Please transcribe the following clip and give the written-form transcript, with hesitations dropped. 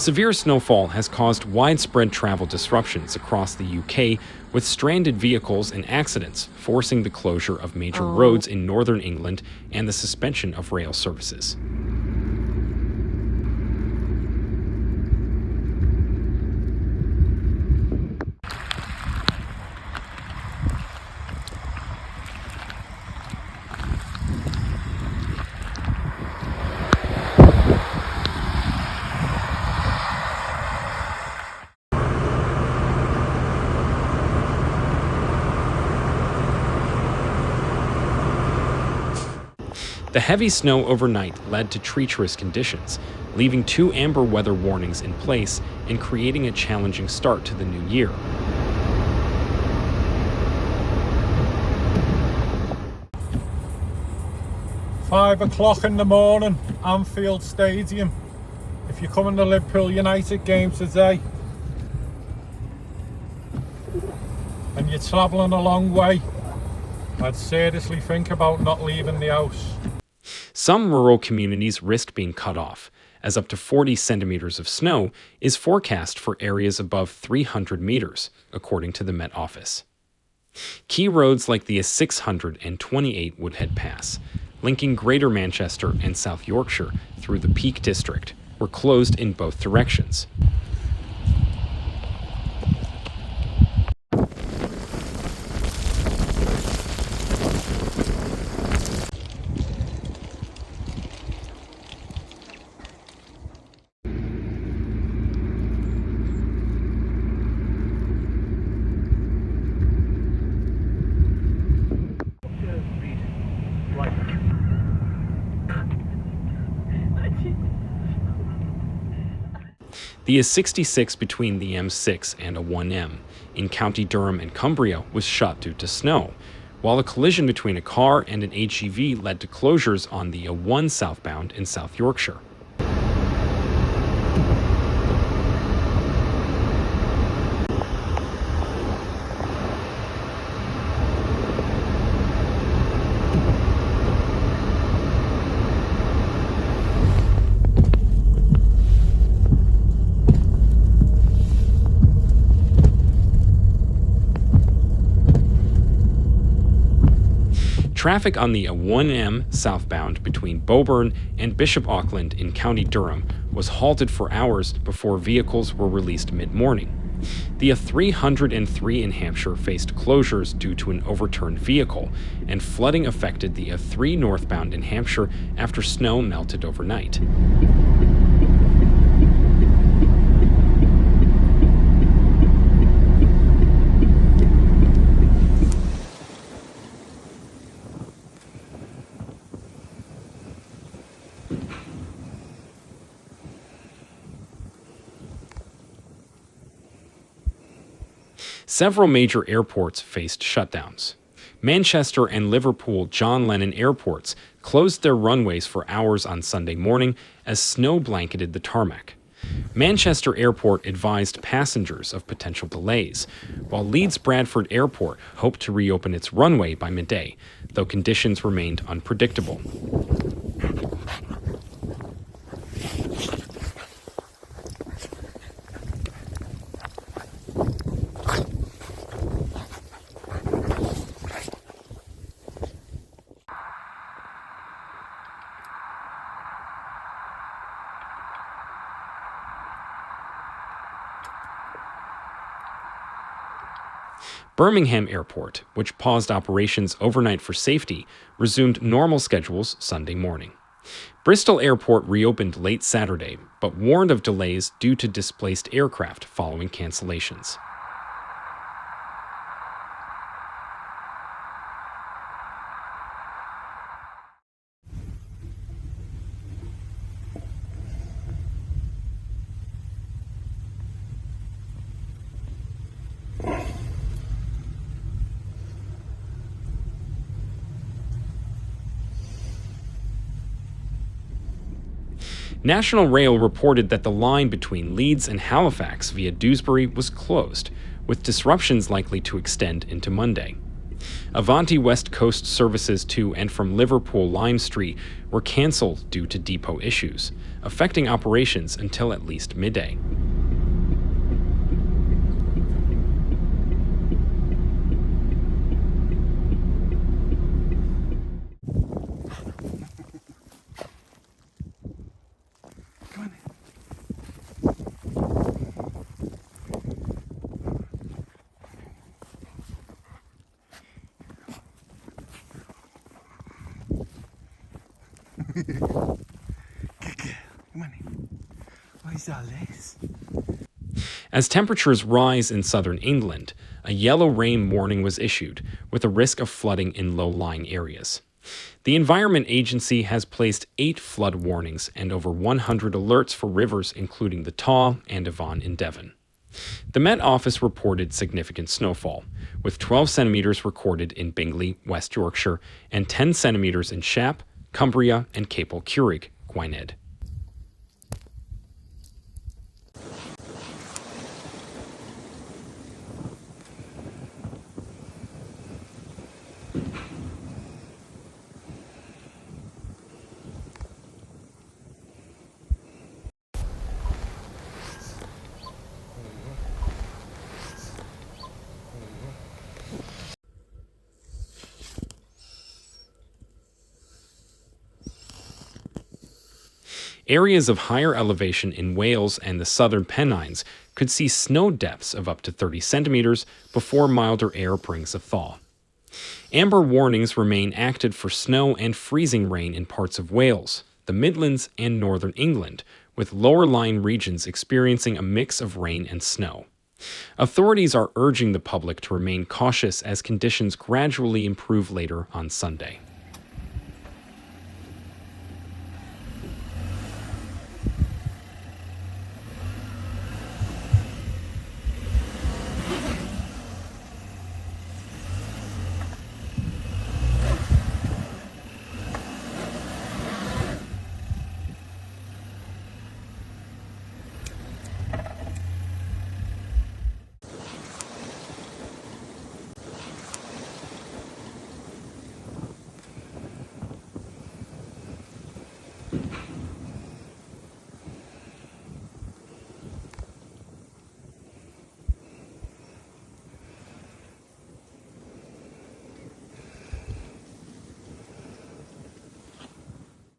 Severe snowfall has caused widespread travel disruptions across the UK, with stranded vehicles and accidents forcing the closure of major roads in northern England and the suspension of rail services. The heavy snow overnight led to treacherous conditions, leaving 2 amber weather warnings in place and creating a challenging start to the new year. £5 in the morning, Anfield Stadium. If you're coming to Liverpool United game today and you're travelling a long way, I'd seriously think about not leaving the house. Some rural communities risk being cut off, as up to 40 centimeters of snow is forecast for areas above 300 meters, according to the Met Office. Key roads like the A628 Woodhead Pass, linking Greater Manchester and South Yorkshire through the Peak District, were closed in both directions. The A66 between the M6 and A1M in County Durham and Cumbria was shut due to snow, while a collision between a car and an HGV led to closures on the A1 southbound in South Yorkshire. Traffic on the A1M southbound between Boburn and Bishop Auckland in County Durham was halted for hours before vehicles were released mid-morning. The A303 in Hampshire faced closures due to an overturned vehicle, and flooding affected the A3 northbound in Hampshire after snow melted overnight. Several major airports faced shutdowns. Manchester and Liverpool John Lennon airports closed their runways for hours on Sunday morning as snow blanketed the tarmac. Manchester Airport advised passengers of potential delays, while Leeds Bradford Airport hoped to reopen its runway by midday, though conditions remained unpredictable. Birmingham Airport, which paused operations overnight for safety, resumed normal schedules Sunday morning. Bristol Airport reopened late Saturday, but warned of delays due to displaced aircraft following cancellations. National Rail reported that the line between Leeds and Halifax via Dewsbury was closed, with disruptions likely to extend into Monday. Avanti West Coast services to and from Liverpool Lime Street were cancelled due to depot issues, affecting operations until at least midday. As temperatures rise in southern England, a yellow rain warning was issued, with a risk of flooding in low-lying areas. The Environment Agency has placed 8 flood warnings and over 100 alerts for rivers including the Taw and Avon in Devon. The Met Office reported significant snowfall, with 12 centimeters recorded in Bingley, West Yorkshire, and 10 centimeters in Shap, Cumbria, and Capel Curig, Gwynedd. Areas of higher elevation in Wales and the southern Pennines could see snow depths of up to 30 centimeters before milder air brings a thaw. Amber warnings remain active for snow and freezing rain in parts of Wales, the Midlands, and northern England, with lower-lying regions experiencing a mix of rain and snow. Authorities are urging the public to remain cautious as conditions gradually improve later on Sunday.